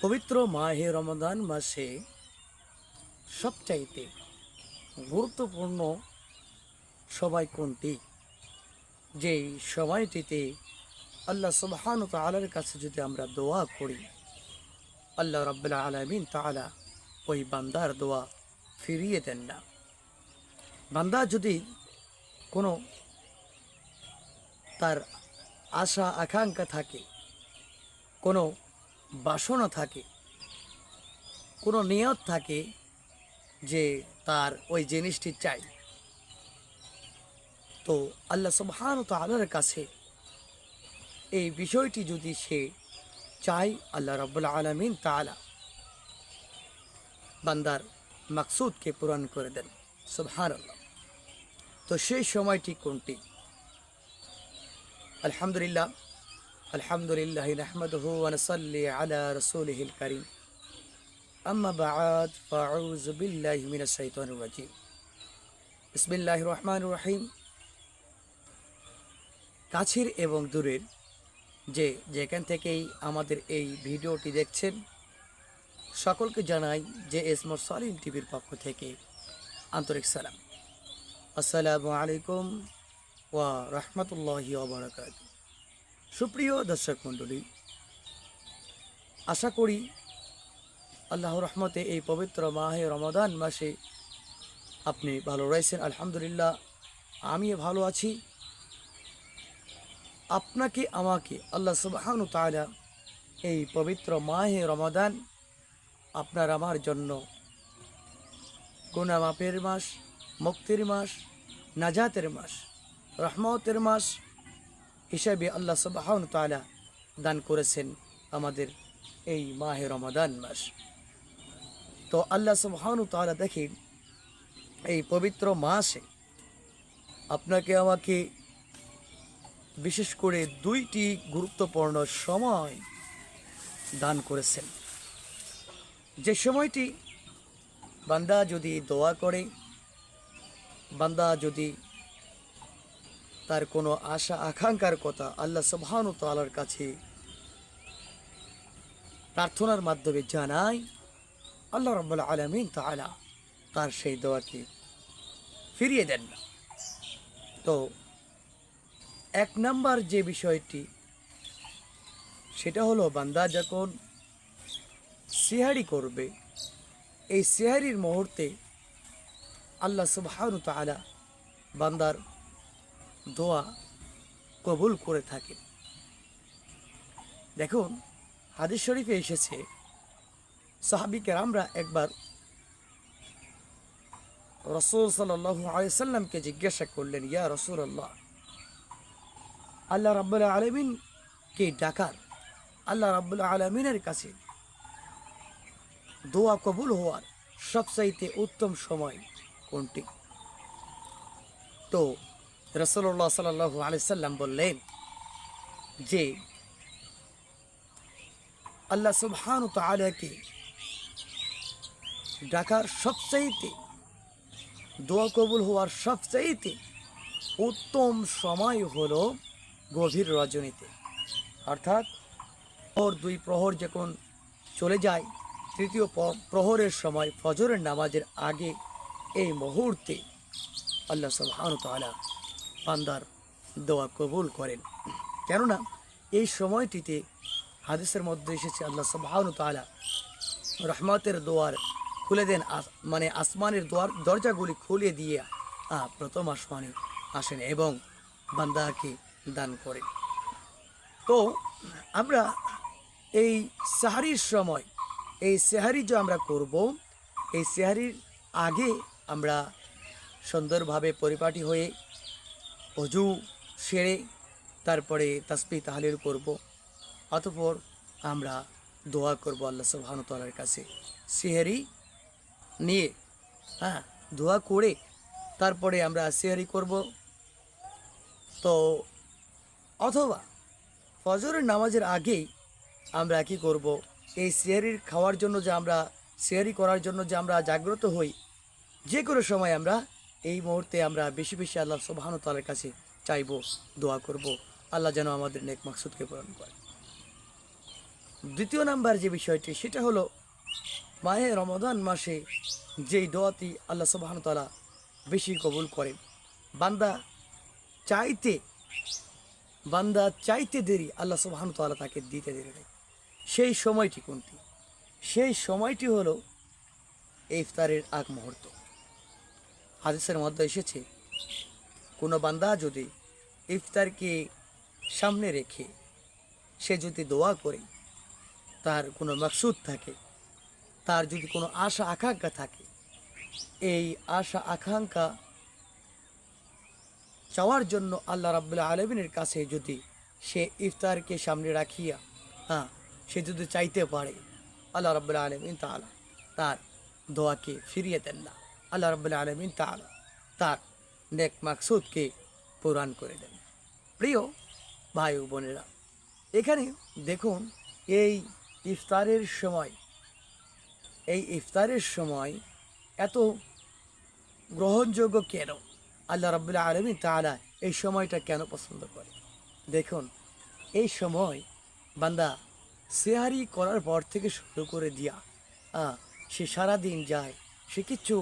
পবিত্র মাহে রমাদান মাসে সবচাইতে গুরুত্বপূর্ণ সময় কোনটি? যেই সময়টিতে আল্লাহ সুবহানাহু ওয়া তাআলার কাছে যদি আমরা দোয়া করি, আল্লাহ রাব্বুল আলামিন তাআলা ওই বান্দার দোয়া ফিরিয়ে দেন না। বান্দা যদি কোনো তার আশা আকাঙ্ক্ষা থাকে, কোনো বাসনা থাকে, কোনো নিয়ত থাকে যে তার ওই জিনিসটি চাই, তো আল্লাহ সুবহানাহু ওয়া তাআলার কাছে এই বিষয়টি যদি সে চাই, আল্লাহ রাব্বুল আলামিন তাআলা বান্দার মাকসুদকে পূরণ করে দেন। সুবহানাল্লাহ। তো সেই সময়টি কোনটি? আলহামদুলিল্লাহ, আলহামদুলিল্লাহ নাহমাদুহু ওয়া নুসাল্লি আলা রাসূলিহিল কারীম। আম্মা বা'দ, ফাআউযু বিল্লাহি মিনাশ শাইতানির রাজীম। বিসমিল্লাহির রহমানির রহিম। কাছের এবং দূরের যেখান থেকেই আমাদের এই ভিডিওটি দেখছেন, সকলকে জানাই যে এস মুরসালিন টিভির পক্ষ থেকে আন্তরিক সালাম। আসসালামু আলাইকুম ওয়া রাহমাতুল্লাহি ওয়া বারাকাতুহু। সুপ্রিয় দর্শক মণ্ডলী, আশা করি আল্লাহর রহমতে এই পবিত্র মাহে রমাদান মাসে আপনি ভালো রয়েছেন। আলহামদুলিল্লাহ, আমিও ভালো আছি। আপনাকে আমাকে আল্লাহ সুবহানাহু ওয়া তাআলা এই পবিত্র মাহে রমাদান আপনার আমার জন্য গুনাহ মাফের মাস, মুক্তির মাস, নাজাতের মাস, রহমতের মাস হিসাবে আল্লাহ সুবহানাহু ওয়া তাআলা দান করেছেন আমাদের এই মাহে রমাদান মাস। তো আল্লাহ সুবহানাহু ওয়া তাআলা দেখেন, এই পবিত্র মাসে আপনাকে আমাকে বিশেষ করে দুইটি গুরুত্বপূর্ণ সময় দান করেছেন। যে সময়টি বান্দা যদি দোয়া করে, বান্দা যদি তার কোনো আশা আকাঙ্ক্ষার কথা আল্লাহ সুবহানাহু ওয়া তাআলার কাছে প্রার্থনার মাধ্যমে জানায়, আল্লাহ রাব্বুল আলামিন তাআলা তার সেই দোয়াকে ফিরিয়ে দেন না। তো এক নাম্বার যে বিষয়টি, সেটা হলো বান্দা যখন সিহারি করবে, এই সিহারির মুহূর্তে আল্লাহ সুবহানাহু ওয়া তাআলা বান্দার দোয়া কবুল করে থাকেন। দেখুন, হাদিস শরীফে এসেছে, সাহাবী কেরামরা একবার রাসূল সাল্লাল্লাহু আলাইহি ওয়াসাল্লামকে জিজ্ঞাসা করলেন, ইয়া রাসূলুল্লাহ, আল্লাহ রাব্বুল আলামিনকে ডাকার, আল্লাহ রাব্বুল আলামিনের কাছে দোয়া কবুল হওয়ার সবচাইতে উত্তম সময় কোনটি? তো রাসূলুল্লাহ সাল্লাল্লাহু আলাইহি সাল্লাম বললেন যে আল্লাহ সুবহানাহু ওয়া তাআলাকে ডাকার সবচাইতে, দোয়া কবুল হওয়ার সবচাইতে উত্তম সময় হলো গভীর রজনীতে, অর্থাৎ দুই প্রহর যখন চলে যায়, তৃতীয় প্রহরের সময় ফজরের নামাজের আগে এই মুহূর্তে আল্লাহ সুবহানাহু ওয়া তাআলা বান্দার দোয়া কবুল করেন। কেননা এই সময়টিতে হাদিসের মধ্যে এসেছে, আল্লাহ সুবহানাহু ওয়া তাআলা রহমতের দোয়ার খুলে দেন, মানে আসমানের দরজাগুলি খুলে দিয়ে প্রথম আসমানে আসেন এবং বান্দাকে দান করেন। তো আমরা এই সাহারির সময়, এই সেহারি যে আমরা করব, এই সেহারির আগে আমরা সুন্দরভাবে পরিপাটি হয়ে ওযু সেরে তারপরে তাসবিহ তাহলিল করব, অতঃপর আমরা দোয়া করব আল্লাহ সুবহানাহু ওয়া তাআলার কাছে। সেহারি নিয়ে দোয়া করে তারপরে আমরা সেহারি করব। তো অথবা ফজরের নামাজের আগেই আমরা কি করব, এই সেহারির খাওয়ার জন্য যে আমরা, সেহারি করার জন্য যে আমরা জাগ্রত হই, যে কোনো সময় আমরা এই মুহূর্তে আমরা বেশি বেশি আল্লাহ সুবহানাহু ওয়া তাআলার কাছে চাইব, দোয়া করব, আল্লাহ যেন আমাদের নেক মাকসুদকে পূরণ করে। দ্বিতীয় নাম্বার যে বিষয়টি সেটা হলো মাহে রমাদান মাসে যেই দোয়াটি আল্লাহ সুবহানাহু ওয়া তাআলা বেশি কবুল করেন, বান্দা চাইতে দেরি আল্লাহ সুবহানাহু ওয়া তাআলা তাকে দিতে দেরি নেই। সেই সময়টি কোনটি? সেই সময়টি হলো ইফতারের আগ মুহূর্ত। হাদিসের মধ্যে এসেছে, কোনো বান্দা যদি ইফতারকে সামনে রেখে সে যদি দোয়া করে, তার কোনো মাকসুদ থাকে, তার যদি কোনো আশা আকাঙ্ক্ষা থাকে, এই আশা আকাঙ্ক্ষা চাওয়ার জন্য আল্লাহ রাব্বুল আলামিনের কাছে যদি সে ইফতারকে সামনে রাখিয়া সে যদি চাইতে পারে, আল্লাহ রাব্বুল আলামিন তাআলা তার দোয়াকে ফিরিয়ে দেন না। আল্লাহ রাব্বুল আলামিন তাআলা তার নেক মাকসুদকে পূরণ করে দেন। প্রিয় ভাই ও বোনেরা, এখানে দেখুন এই ইফতারের সময় এত গ্রহণযোগ্য কেন? আল্লাহ রাব্বুল আলামিন তাআলা এই সময়টা কেন পছন্দ করে? দেখুন, এই সময় বান্দা সেহারি করার পর থেকে শুরু করে দিয়া সে সারাদিন যায়, সে কিচ্ছু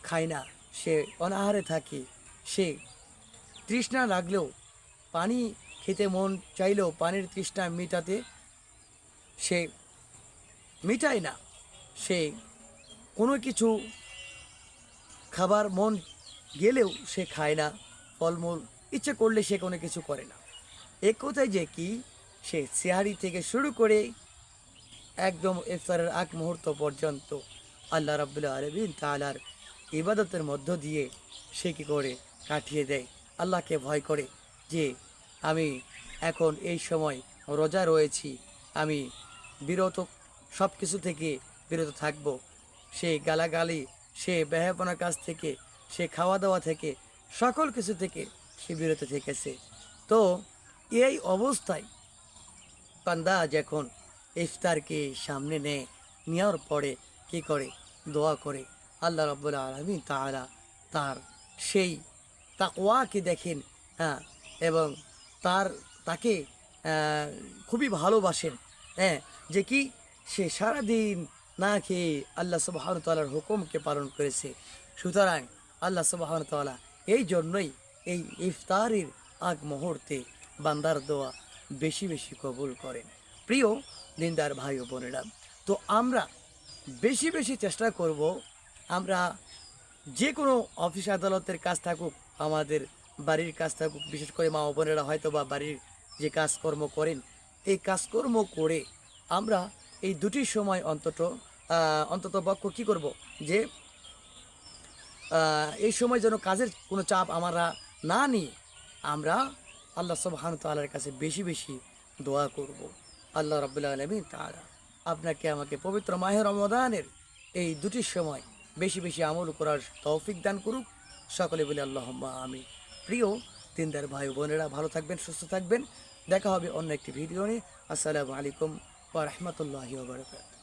খায় না, সে অনাহারে থাকে, সে তৃষ্ণা লাগলেও, পানি খেতে মন চাইলেও পানির তৃষ্ণা মেটাতে সে মিটায় না, সে কোনো কিছু খাবার মন গেলেও সে খায় না, ফলমূল ইচ্ছে করলে সে কোনো কিছু করে না। এক কথায় যে কি, সে সেহারি থেকে শুরু করে একদম ইফতারের আগ মুহূর্ত পর্যন্ত আল্লাহ রাব্বুল আলামিন তাআলার ইবাদতের মধ্য দিয়ে সে কী করে কাটিয়ে দেয়। আল্লাহকে ভয় করে যে আমি এখন এই সময় রোজা রয়েছি, আমি সব কিছু থেকে বিরত থাকব। সে গালাগালি, সে বেহায়াপনার কাছ থেকে, সে খাওয়া দাওয়া থেকে, সকল কিছু থেকে সে বিরত থেকেছে। তো এই অবস্থায় বান্দা যখন ইফতারকে সামনে নেওয়ার পরে কী করে? দোয়া করে। আল্লাহ রাব্বুল আলামিন তাআলা তার সেই তাকওয়াকে দেখেন, এবং তাকে খুবই ভালোবাসেন, যে কি সে সারাদিন না খেয়ে আল্লাহ সুবহানাহু ওয়া তাআলার হুকুমকে পালন করেছে। সুতরাং আল্লাহ সুবহানাহু ওয়া তাআলা এই জন্যই এই ইফতারের আগ মুহূর্তে বান্দার দোয়া বেশি বেশি কবুল করেন। প্রিয় দিনদার ভাই ও বোনেরা, তো আমরা বেশি বেশি চেষ্টা করব, আমরা যে কোনো অফিস আদালতের কাজ থাকুক, আমাদের বাড়ির কাজ থাকুক, বিশেষ করে মা ও বোনেরা হয়তো বা বাড়ির যে কাজকর্ম করেন, এই কাজকর্ম করে আমরা এই দুটি সময় অন্তত পক্ষ কী করব, যে এই সময় যেন কাজের কোনো চাপ আমরা না নিয়ে আমরা আল্লাহ সুবহানাহু ওয়া তাআলার কাছে বেশি বেশি দোয়া করব। আল্লাহ রাব্বুল আলামিন তাআলা আপনাকে আমাকে পবিত্র মাহে রমাদানের এই দুটি সময় বেশি বেশি আমল করার তৌফিক দান করুক। সকলে বলে আল্লাহুম্মা আমিন। প্রিয় দিনদার ভাই বোনেরা, ভালো থাকবেন, সুস্থ থাকবেন। দেখা হবে অন্য একটি ভিডিও নিয়ে। আসসালামু আলাইকুম ওয়া রাহমাতুল্লাহি ওয়া বারাকাতুহু।